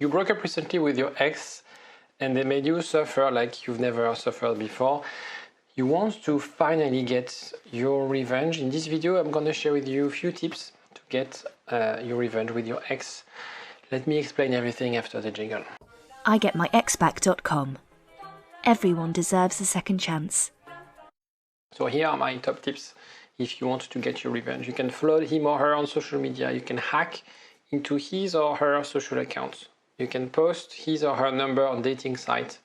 You broke up recently with your ex and they made you suffer like you've never suffered before. You want to finally get your revenge. In this video, I'm going to share with you a few tips to get your revenge with your ex. Let me explain everything after the jingle. IGetMyExBack.com. Everyone deserves a second chance. So here are my top tips if you want to get your revenge. You can flood him or her on social media. You can hack into his or her social accounts. You can post his or her number on dating sites.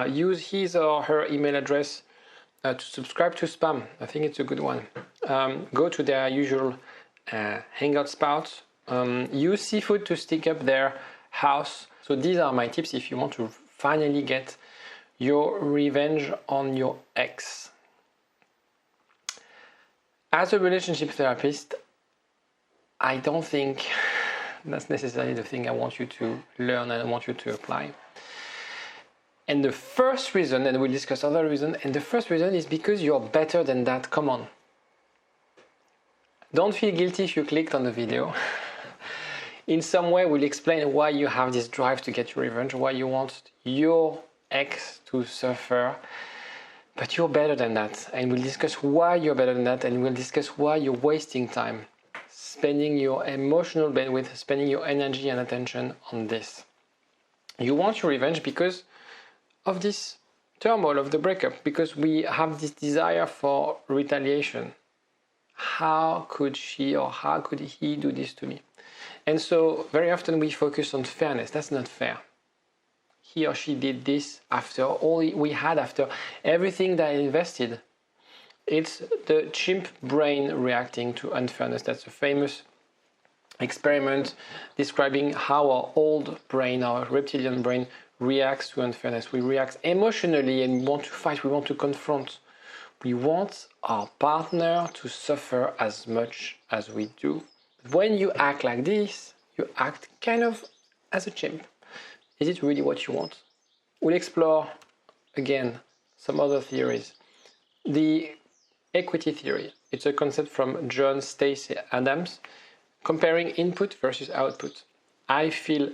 Use his or her email address to subscribe to spam. I think it's a good one. Go to their usual hangout spots. Use seafood to stick up their house. So these are my tips if you want to finally get your revenge on your ex. As a relationship therapist, I don't think that's necessarily the thing I want you to learn and I want you to apply. And the first reason, and we'll discuss other reasons, and the first reason is because you're better than that. Come on. Don't feel guilty if you clicked on the video. In some way, we'll explain why you have this drive to get your revenge, why you want your ex to suffer. But you're better than that. And we'll discuss why you're better than that, and we'll discuss why you're wasting time, spending your emotional bandwidth, spending your energy and attention on this. You want your revenge because of this turmoil of the breakup, because we have this desire for retaliation. How could she or how could he do this to me? And so very often we focus on fairness. That's not fair. He or she did this after all we had, after everything that I invested. It's the chimp brain reacting to unfairness. That's a famous experiment describing how our old brain, our reptilian brain, reacts to unfairness. We react emotionally and we want to fight, we want to confront. We want our partner to suffer as much as we do. When you act like this, you act kind of as a chimp. Is it really what you want? We'll explore, again, some other theories. The equity theory. It's a concept from John Stacey Adams, comparing input versus output. I feel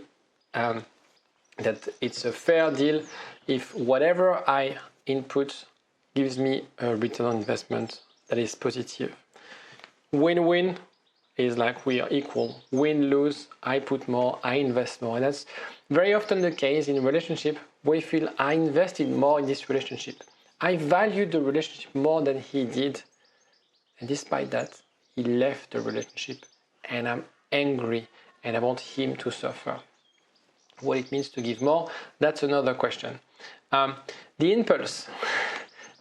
that it's a fair deal if whatever I input gives me a return on investment that is positive. Win-win is like we are equal. Win-lose, I put more, I invest more. And that's very often the case in a relationship. We feel I invested more in this relationship. I valued the relationship more than he did. And despite that, he left the relationship and I'm angry and I want him to suffer. What it means to give more, that's another question. The impulse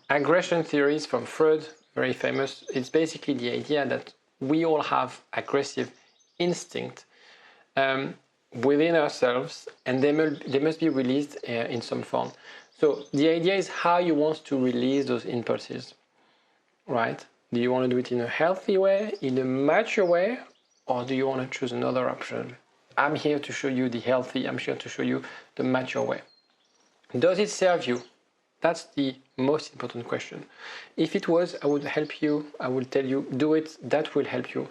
aggression theories from Freud, very famous. It's basically the idea that we all have aggressive instinct within ourselves and they must be released in some form. So the idea is how you want to release those impulses, right? Do you want to do it in a healthy way, in a mature way, or do you want to choose another option? I'm here to show you the healthy, I'm here to show you the mature way. Does it serve you? That's the most important question. If it was, I would help you, I will tell you, do it, that will help you.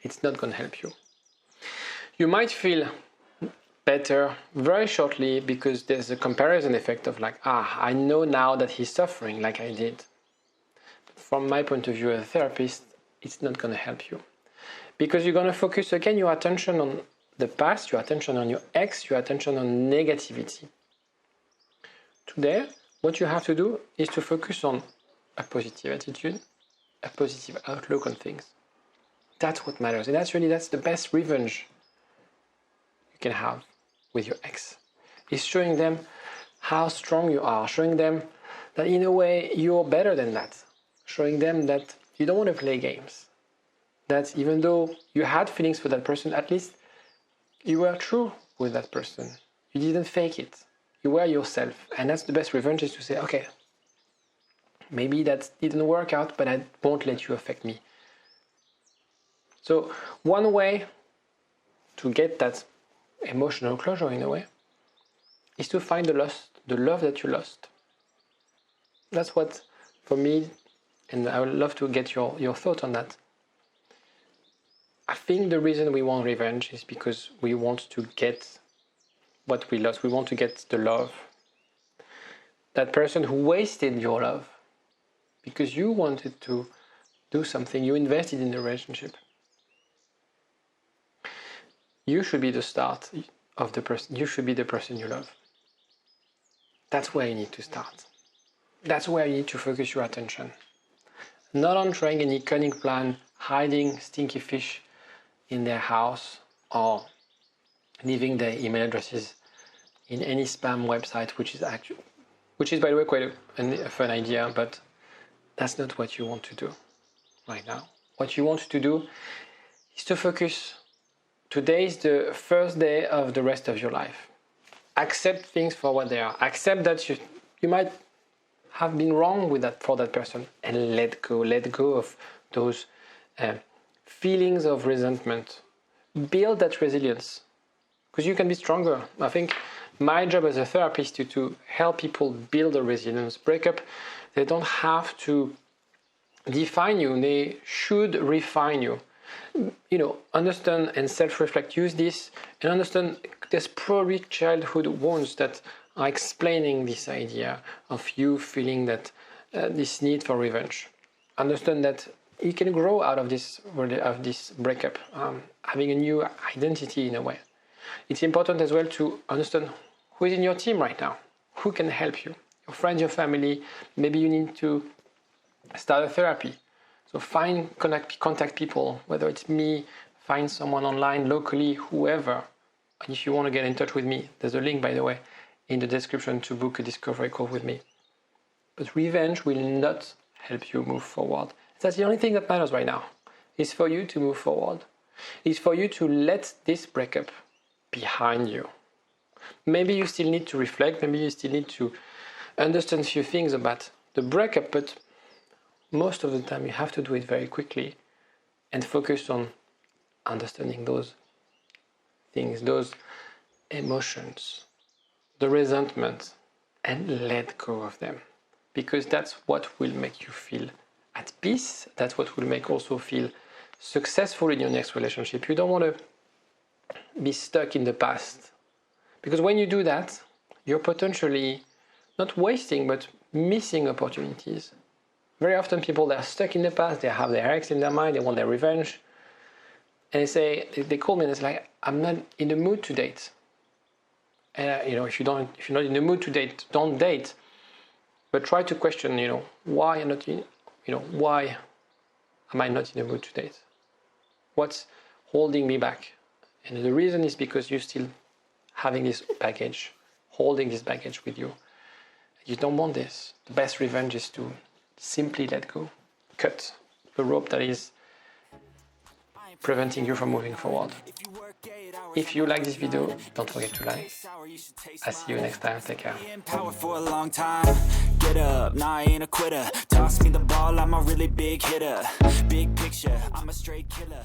It's not going to help you. You might feel better very shortly because there's a comparison effect of like, I know now that he's suffering like I did. But from my point of view as a therapist, it's not going to help you. Because you're going to focus again your attention on the past, your attention on your ex, your attention on negativity. Today, what you have to do is to focus on a positive attitude, a positive outlook on things. That's what matters. And that's the best revenge you can have with your ex. Is showing them how strong you are, showing them that in a way you're better than that, showing them that you don't want to play games. That even though you had feelings for that person, at least you were true with that person. You didn't fake it. You were yourself. And that's the best revenge, is to say, okay, maybe that didn't work out, but I won't let you affect me. So one way to get that emotional closure in a way is to find the love that you lost. That's what, for me, and I would love to get your thought on that. I think the reason we want revenge is because we want to get what we lost. We want to get the love. That person who wasted your love because you wanted to do something, you invested in the relationship. You should be the start of the person. You should be the person you love. That's where you need to start. That's where you need to focus your attention. Not on trying any cunning plan, hiding stinky fish in their house, or leaving their email addresses in any spam website, which is by the way quite a fun idea, but that's not what you want to do right now. What you want to do is to focus. Today is the first day of the rest of your life. Accept things for what they are. Accept that you might have been wrong for that person, and let go of those feelings of resentment. Build that resilience, because you can be stronger. I think my job as a therapist is to help people build a resilience. Breakup, they don't have to define you, they should refine you. Understand and self-reflect. Use this and understand there's probably childhood wounds that are explaining this idea of you feeling that this need for revenge. Understand that you can grow out of this breakup, having a new identity in a way. It's important as well to understand who is in your team right now, who can help you, your friends, your family. Maybe you need to start a therapy. So contact people, whether it's me, find someone online, locally, whoever. And if you want to get in touch with me, there's a link, by the way, in the description to book a discovery call with me. But revenge will not help you move forward. That's the only thing that matters right now, is for you to move forward. Is for you to let this breakup behind you. Maybe you still need to reflect, maybe you still need to understand a few things about the breakup, but most of the time you have to do it very quickly and focus on understanding those things, those emotions, the resentment, and let go of them. Because that's what will make you feel at peace. That's what will make also feel successful in your next relationship. You don't want to be stuck in the past. Because when you do that, you're potentially not wasting, but missing opportunities. Very often people that are stuck in the past, they have their ex in their mind, they want their revenge. And they call me and it's like, I'm not in the mood to date. And if you're not in the mood to date, don't date. But try to question, why why am I not in the mood to date? What's holding me back? And the reason is because you're still having this baggage, holding this baggage with you. You don't want this. The best revenge is to simply let go. Cut the rope that is preventing you from moving forward. If you like this video, don't forget to like. I'll see you next time. Take care. For a long time. Get up, nah, I ain't a quitter. Toss me the ball, I'm a really big hitter. Big picture, I'm a straight killer.